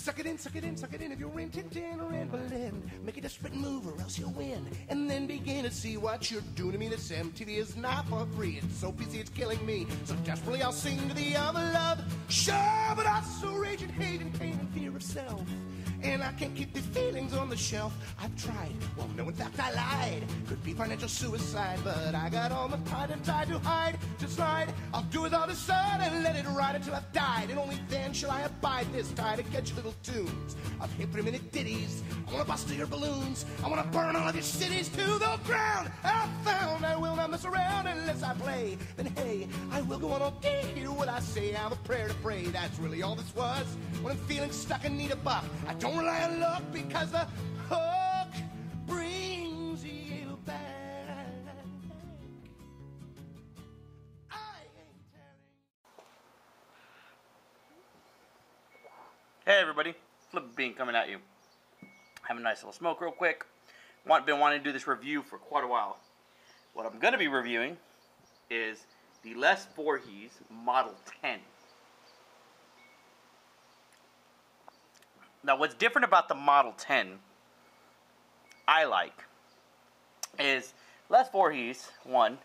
Suck it in, suck it in, suck it in. If you're in Tintin or in Berlin, make a desperate move or else you'll win. And then begin to see what you're doing to me. This MTV is not for free. It's so busy, it's killing me. So desperately I'll sing to the other love. Sure, but also rage and hate and pain and fear of self. And I can't keep these feelings on the shelf. I've tried, well, no, in fact, I lied. Could be financial suicide, but I got all the pride and tide to hide, to slide. I'll do as I decide and let it ride until I've died. And only then shall I abide this tide to catch little tunes of hip-minute ditties. I want to bust your balloons. I want to burn all of your cities to the ground. I found I will not mess around unless I play. Then, hey, I will go on all day. Hear what I say. I have a prayer to pray. That's really all this was. When I'm feeling stuck and need a buck, I don't rely on luck because the hook brings you back. I ain't telling. Hey everybody, Flipinbean coming at you. Have a nice little smoke real quick. Been wanting to do this review for quite a while. What I'm going to be reviewing is the Les Voorhies Model 10. Now, what's different about the Model 10, I like, is Les Voorhies, one,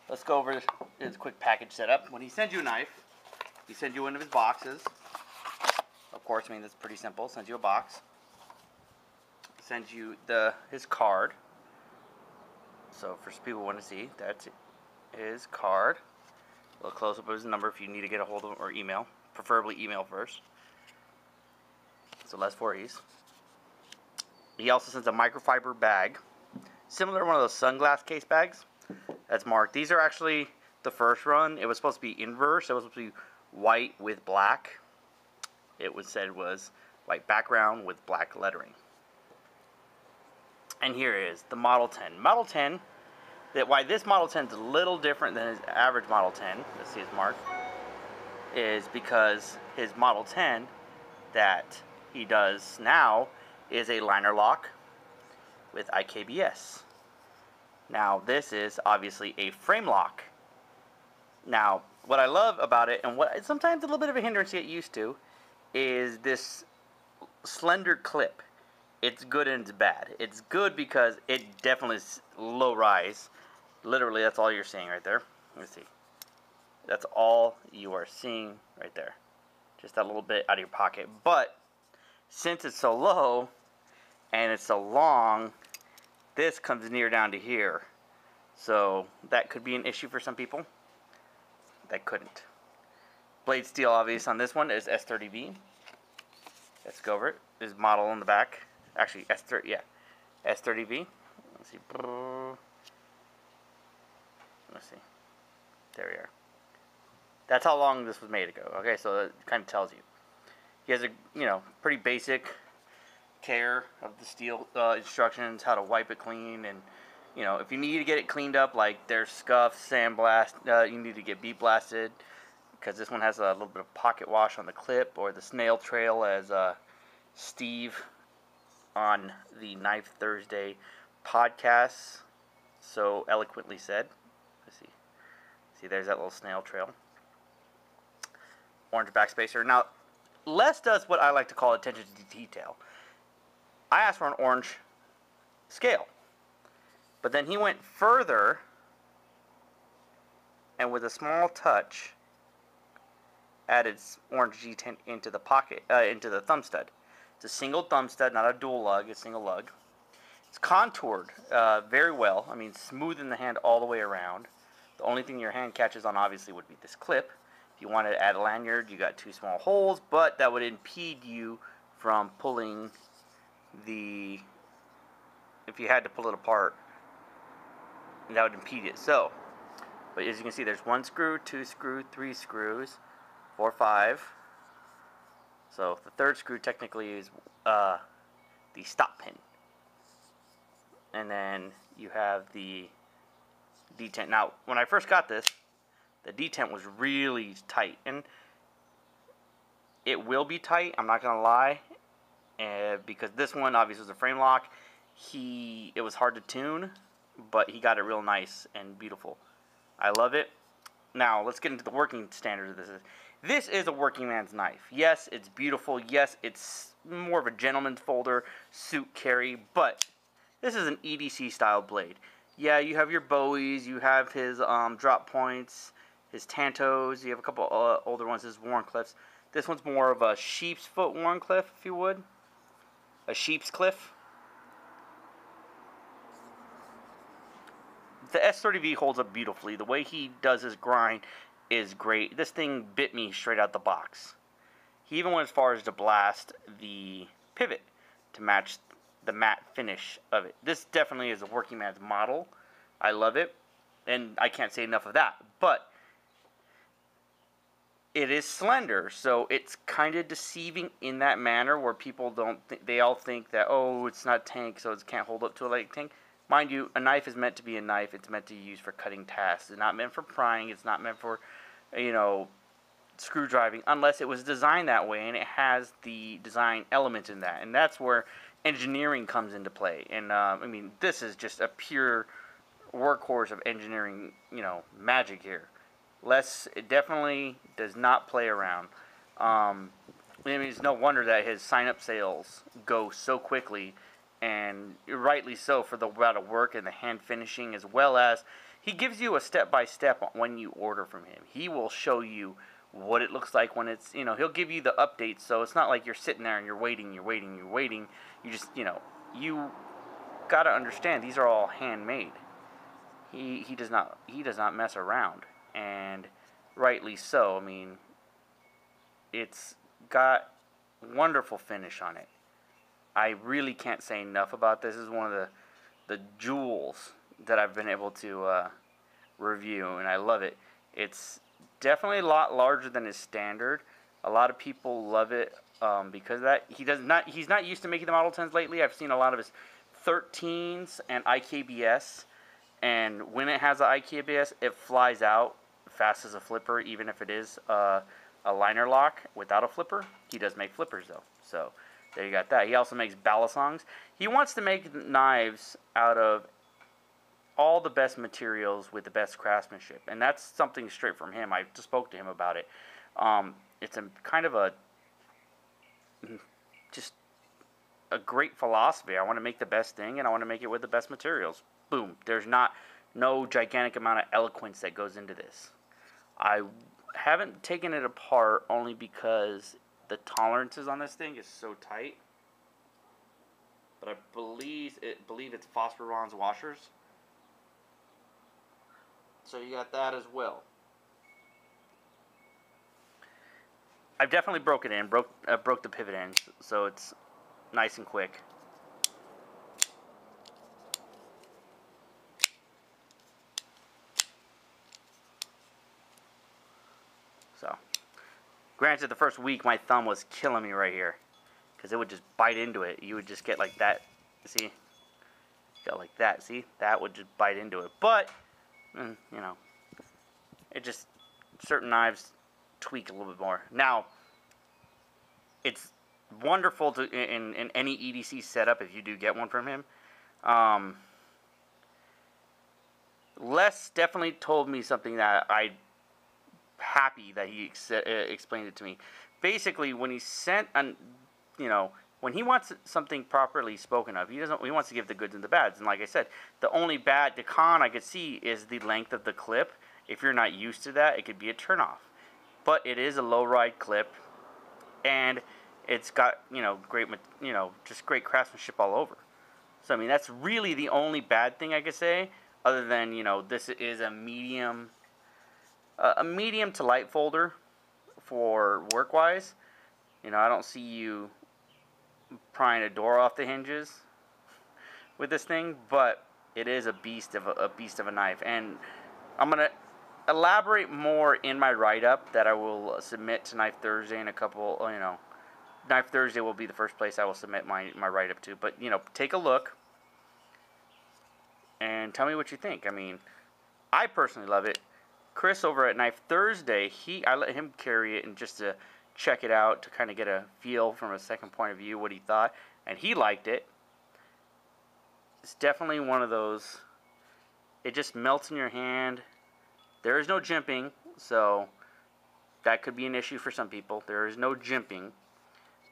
let's go over his quick package setup. When he sends you a knife, he sends you one of his boxes. Of course, I mean, that's pretty simple. Sends you a box. Sends you his card. So, for people who want to see, that's his card. A little close-up of his number if you need to get a hold of him, or email. Preferably email first. So Les Voorhies. He also sends a microfiber bag, similar to one of those sunglass case bags. That's marked. These are actually the first run. It was supposed to be inverse. It was supposed to be white with black. It was said was white background with black lettering. And here is the Model 10. Model 10. Why this Model 10 is a little different than his average Model 10. Let's see his mark. Is because his Model 10 that he does now is a liner lock with IKBS. Now this is obviously a frame lock. Now what I love about it, and what sometimes a little bit of a hindrance to get used to, is this slender clip. It's good and it's bad. It's good because it definitely is low rise. Literally that's all you're seeing right there. Let's see. That's all you are seeing right there. Just that little bit out of your pocket. But since it's so low and it's so long, this comes near down to here. So that could be an issue for some people. That couldn't. Blade steel obvious on this one is S30V. Let's go over it. There's model on the back. Actually S30, yeah. S30V. Let's see. Let's see. There we are. That's how long this was made ago. Okay, so it kind of tells you. He has a, pretty basic care of the steel instructions, how to wipe it clean, and, if you need to get it cleaned up, like there's scuff, sandblast, you need to get bead blasted, because this one has a little bit of pocket wash on the clip, or the snail trail, as Steve on the Knife Thursday podcast so eloquently said. Let's see. See, there's that little snail trail. Orange backspacer. Now, Les does what I like to call attention to detail. I asked for an orange scale, but then he went further and with a small touch added orange G10 into the pocket, into the thumb stud. It's a single thumb stud, not a dual lug, it's a single lug. It's contoured very well. I mean, smooth in the hand all the way around. The only thing your hand catches on obviously would be this clip. If you wanted to add a lanyard, you got two small holes, but that would impede you from pulling if you had to pull it apart, that would impede it. So, but as you can see, there's 1 screw, 2 screw, 3 screws, 4, 5. So the third screw technically is the stop pin. And then you have the detent. Now, when I first got this, the detent was really tight, and it will be tight, I'm not gonna lie, because this one obviously was a frame lock. It was hard to tune, but he got it real nice and beautiful. I love it. Now let's get into the working standards of this. This is a working man's knife. Yes, it's beautiful. Yes, it's more of a gentleman's folder, suit carry, but this is an EDC style blade. Yeah, you have your Bowies, you have his drop points, his Tantos, you have a couple older ones, his Warncliffs. This one's more of a sheep's foot Warncliffe, if you would. A sheep's cliff. The S30V holds up beautifully. The way he does his grind is great. This thing bit me straight out the box. He even went as far as to blast the pivot to match the matte finish of it. This definitely is a working man's model. I love it, and I can't say enough of that. But it is slender, so it's kind of deceiving in that manner where people don't they all think that, oh, it's not tank, so it can't hold up to a light tank. Mind you, a knife is meant to be a knife. It's meant to be used for cutting tasks. It's not meant for prying. It's not meant for, screw driving, unless it was designed that way, and it has the design element in that. And that's where engineering comes into play. And, this is just a pure workhorse of engineering, magic here. It definitely does not play around. It's no wonder that his sign-up sales go so quickly, and rightly so, for the amount of work and the hand finishing, as well as he gives you a step-by-step when you order from him. He will show you what it looks like when it's, he'll give you the updates, so it's not like you're sitting there and you're waiting. You just, you got to understand, these are all handmade. He does not mess around, and rightly so. It's got wonderful finish on it. I really can't say enough about this. This is one of the jewels that I've been able to review, and I love it. It's definitely a lot larger than his standard. A lot of people love it because of that. He's not used to making the Model 10s lately. I've seen a lot of his 13s and IKBS, and when it has the IKBS, it flies out fast as a flipper, even if it is a liner lock without a flipper. He does make flippers, though, so there you got that. He also makes balisongs. He wants to make knives out of all the best materials with the best craftsmanship, and that's something straight from him. I just spoke to him about it. It's a kind of just a great philosophy. I want to make the best thing, and I want to make it with the best materials. Boom. There's no gigantic amount of eloquence that goes into this. I haven't taken it apart only because the tolerances on this thing is so tight. But I believe it's phosphor bronze washers. So you got that as well. I've definitely broke it in, broke the pivot in, so it's nice and quick. So, granted, the first week my thumb was killing me right here, because it would just bite into it. You would just get like that. See? Got like that. See? That would just bite into it. But, it just, certain knives tweak a little bit more. Now, it's wonderful to in any EDC setup if you do get one from him. Les definitely told me something that I'm happy that he explained it to me. Basically, when he sent when he wants something properly spoken of, he wants to give the goods and the bads. And like I said, the con I could see is the length of the clip. If you're not used to that, it could be a turnoff. But it is a low ride clip, and it's got just great craftsmanship all over. So that's really the only bad thing I could say, other than this is a medium to light folder for work wise. I don't see you prying a door off the hinges with this thing, but it is a beast of a knife, and I'm gonna elaborate more in my write-up that I will submit to Knife Thursday in a couple. Knife Thursday will be the first place I will submit my write-up to. But take a look and tell me what you think. I personally love it. Chris over at Knife Thursday, I let him carry it and just to check it out, to kind of get a feel from a second point of view what he thought, and he liked it. It's definitely one of those, it just melts in your hand. There is no jimping, so that could be an issue for some people. There is no jimping.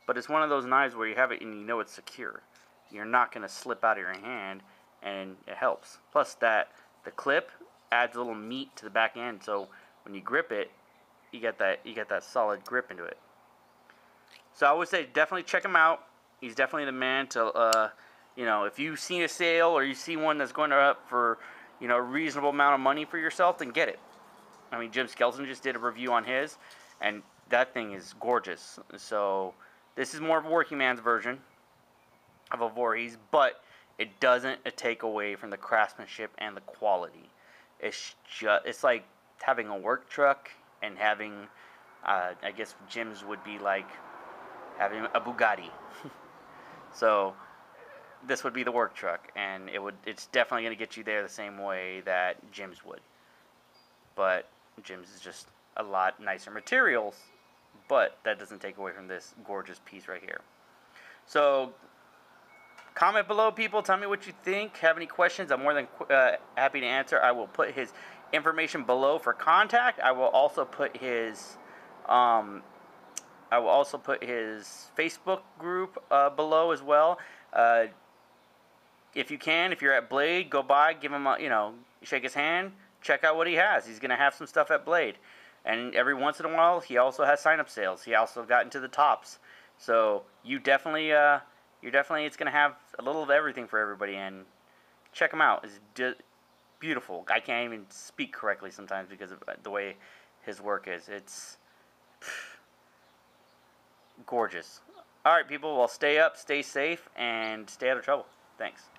but it's one of those knives where you have it and you know it's secure. You're not going to slip out of your hand, and it helps. Plus that the clip adds a little meat to the back end, so when you grip it, you get that solid grip into it. So I would say definitely check him out. He's definitely the man to, you know, if you see a sale or you see one that's going up for, you know, a reasonable amount of money for yourself, then get it. I mean, Jim Skelton just did a review on his, and that thing is gorgeous. So this is more of a working man's version of a Voorhies, but it doesn't take away from the craftsmanship and the quality. It's like having a work truck and having, I guess Jim's would be like having a Bugatti. So this would be the work truck, and it's definitely going to get you there the same way that Jim's would. But Jim's is just a lot nicer materials, but that doesn't take away from this gorgeous piece right here. So comment below, people. Tell me what you think. Have any questions? I'm more than happy to answer. I will put his information below for contact. I will also put his Facebook group below as well. If you can, if you're at Blade, go by, give him a, shake his hand, check out what he has. He's gonna have some stuff at Blade, and every once in a while, he also has sign-up sales. He also got into the tops, so it's gonna have a little of everything for everybody. And check him out. It's beautiful. I can't even speak correctly sometimes because of the way his work is. It's gorgeous. All right, people. Well, stay up, stay safe, and stay out of trouble. Thanks.